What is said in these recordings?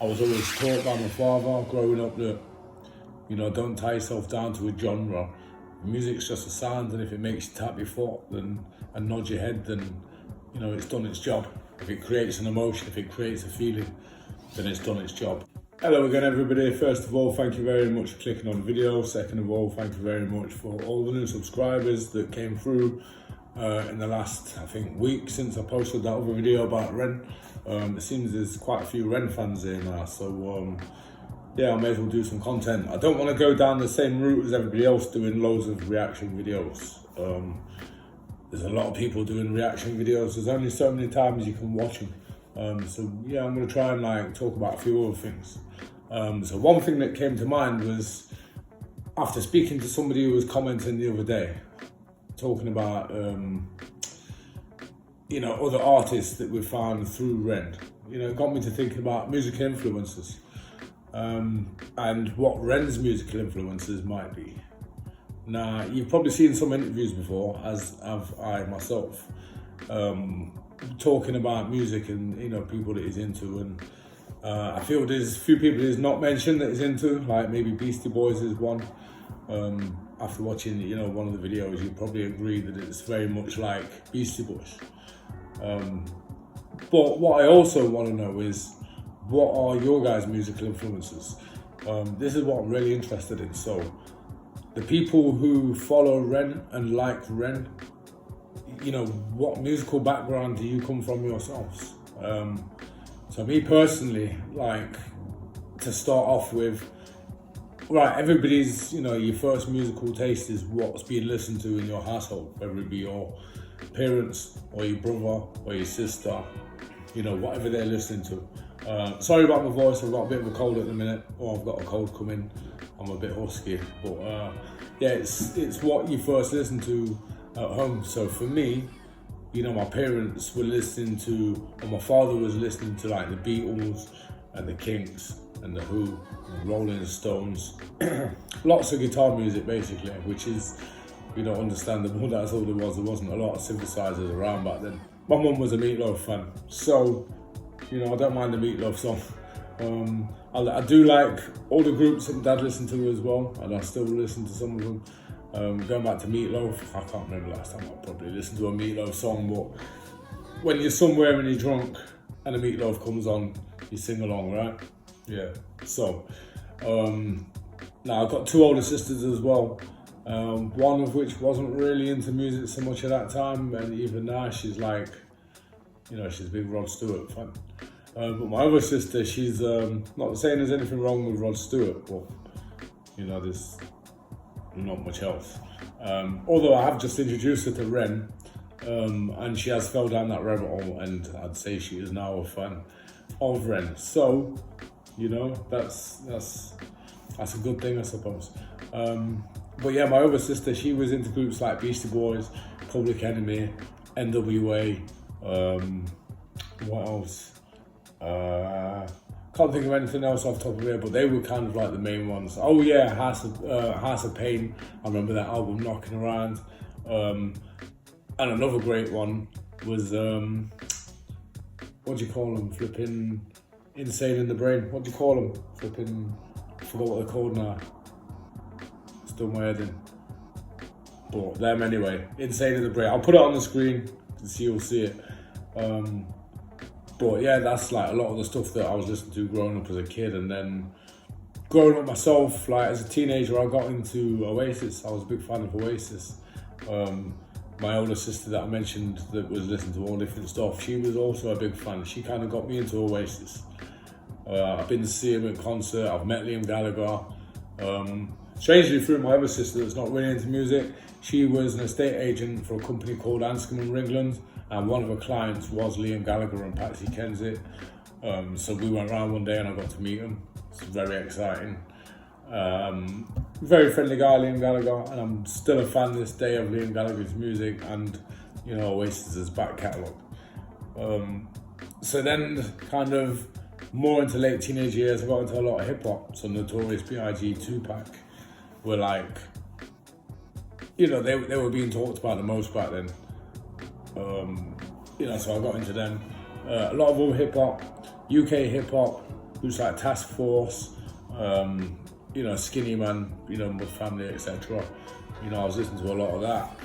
I was always taught by my father growing up that, don't tie yourself down to a genre. Music's just a sound, and if it makes you tap your foot and nod your head, then, it's done its job. If it creates an emotion, if it creates a feeling, then it's done its job. Hello again, everybody. First of all, thank you very much for clicking on the video. Second of all, thank you very much for all the new subscribers that came through in the last, I think, week since I posted that other video about Ren. It seems there's quite a few Ren fans here now, so yeah, I may as well do some content. I don't want to go down the same route as everybody else doing loads of reaction videos. There's a lot of people doing reaction videos. There's only so many times you can watch them. So yeah, I'm going to try and talk about a few other things. So one thing that came to mind was after speaking to somebody who was commenting the other day, talking about other artists that we found through Ren. It got me to thinking about musical influences and what Ren's musical influences might be. Now, you've probably seen some interviews before, as have I myself, talking about music and people that he's into, and I feel there's a few people he's not mentioned that he's into, like maybe Beastie Boys is one. After watching one of the videos, you probably agree that it's very much like Beastie Boys. But what I also want to know is, what are your guys' musical influences? This is what I'm really interested in. So the people who follow Ren and like Ren, what musical background do you come from yourselves? So me personally, to start off with, right, everybody's, your first musical taste is what's being listened to in your household, whether it be your parents or your brother or your sister, whatever they're listening to. Sorry about my voice, I've got a bit of a cold at the minute, or I've got a cold coming. I'm a bit husky, but yeah, it's what you first listen to at home. So for me, my parents were listening to, or my father was listening to the Beatles and the Kinks and the Who and the Rolling Stones. Lots of guitar music basically, which is, understandable. That's all there was. There wasn't a lot of synthesizers around back then. My mum was a Meatloaf fan, so I don't mind the Meatloaf song. I do like all the groups that Dad listened to as well, and I still listen to some of them. Going back to Meatloaf, I can't remember last time I probably listened to a Meatloaf song, but when you're somewhere and you're drunk and a Meatloaf comes on, you sing along, right? Yeah. So now I've got two older sisters as well. One of which wasn't really into music so much at that time, and even now she's she's a big Rod Stewart fan. But my other sister, she's not saying there's anything wrong with Rod Stewart, but there's not much else. Although I have just introduced her to Ren, and she has fell down that rabbit hole, and I'd say she is now a fan of Ren. So, that's a good thing, I suppose. But yeah, my other sister, she was into groups like Beastie Boys, Public Enemy, NWA, what else? Can't think of anything else off the top of my head, but they were kind of like the main ones. Oh yeah, House of Pain, I remember that album, Knocking Around. And another great one was, what do you call them? Flipping Insane in the Brain. What do you call them? Flipping, I forgot what they're called now. Still my head in. But them anyway, Insane in the Brain. I'll put it on the screen so you'll see it. But yeah, that's a lot of the stuff that I was listening to growing up as a kid, and then growing up myself, as a teenager, I got into Oasis. I was a big fan of Oasis. My older sister that I mentioned that was listening to all different stuff, she was also a big fan. She kind of got me into Oasis. I've been to see him at concert. I've met Liam Gallagher. Strangely, through my other sister that's not really into music, she was an estate agent for a company called Anscombe and Ringland, and one of her clients was Liam Gallagher and Patsy Kensit. So we went around one day and I got to meet him. It's very exciting. Very friendly guy, Liam Gallagher, and I'm still a fan this day of Liam Gallagher's music and Oasis's back catalogue. So then, kind of more into late teenage years, I got into a lot of hip hop. So Notorious B.I.G., Tupac were they were being talked about the most back then. So I got into them. A lot of all hip hop, UK hip hop, groups like Task Force, you know, Skinny Man, you know, Mud Family, etc. You know, I was listening to a lot of that.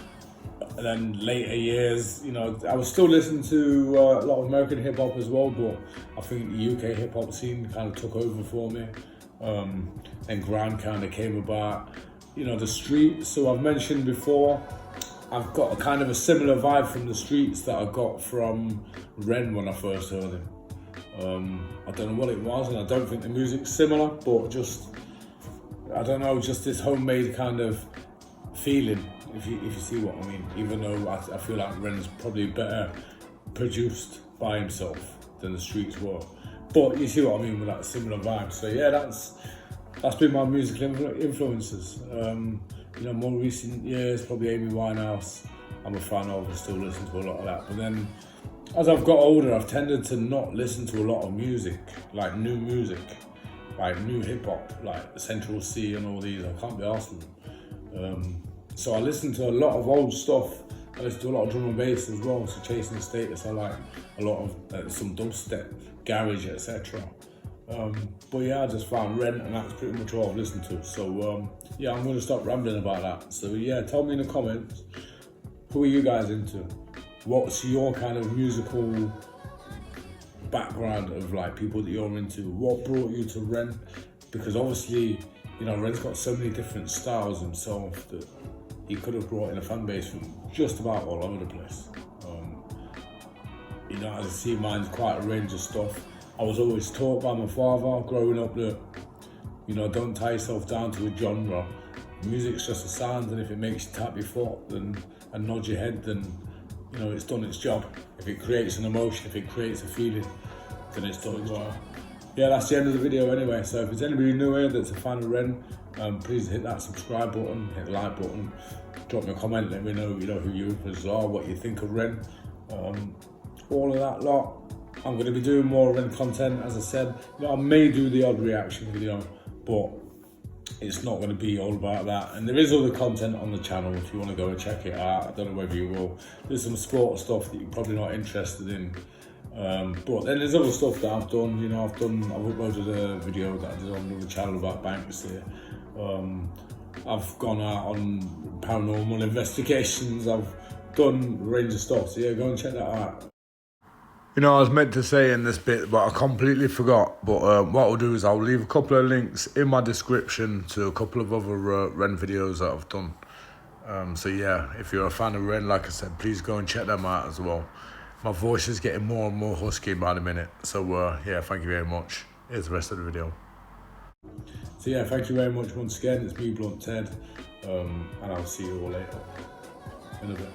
And then later years, you know, I was still listening to a lot of American hip hop as well, but I think the UK hip hop scene kind of took over for me. And grime kind of came about. You know, the street. So I've mentioned before, I've got a kind of a similar vibe from the streets that I got from Ren when I first heard him. I don't know what it was, and I don't think the music's similar, but just, I don't know, just this homemade kind of feeling, if you see what I mean. Even though I feel like Ren's probably better produced by himself than the streets were. But you see what I mean with that similar vibe. So yeah, that's been my musical influences. You know, more recent years, probably Amy Winehouse. I'm a fan of and still listen to a lot of that. But then, as I've got older, I've tended to not listen to a lot of music, like new music, like new hip hop, like Central C and all these. I can't be arsed with them. So I listen to a lot of old stuff. I listen to a lot of drum and bass as well. So Chasing the Status, I like a lot of some dubstep, garage, etc. But yeah, I just found Ren, and that's pretty much all I've listened to. So yeah, I'm going to stop rambling about that. So yeah, tell me in the comments, who are you guys into? What's your kind of musical background of like people that you're into? What brought you to Ren? Because obviously, you know, Ren's got so many different styles himself that he could have brought in a fan base from just about all over the place. You know, as I see, mine's quite a range of stuff. I was always taught by my father growing up that, you know, don't tie yourself down to a genre. Music's just a sound, and if it makes you tap your foot and nod your head, then, you know, it's done its job. If it creates an emotion, if it creates a feeling, then it's done its job. Yeah, that's the end of the video anyway. So if there's anybody new here that's a fan of Ren, please hit that subscribe button, hit the like button, drop me a comment, let me know, you know, who you are, what you think of Ren, all of that lot. I'm going to be doing more Ren content, as I said. You know, I may do the odd reaction video, but it's not going to be all about that. And there is other content on the channel if you want to go and check it out. I don't know whether you will. There's some sport stuff that you're probably not interested in. But then there's other stuff that I've done. You know, I've uploaded a video that I did on another channel about Banksy. I've gone out on paranormal investigations. I've done a range of stuff. So yeah, go and check that out. You know, I was meant to say in this bit, but I completely forgot. But what I'll do is I'll leave a couple of links in my description to a couple of other Ren videos that I've done. So yeah, if you're a fan of Ren, like I said, please go and check them out as well. My voice is getting more and more husky by the minute. So yeah, thank you very much. Here's the rest of the video. So yeah, thank you very much once again. It's me, Blunt Ted, and I'll see you all later in a bit.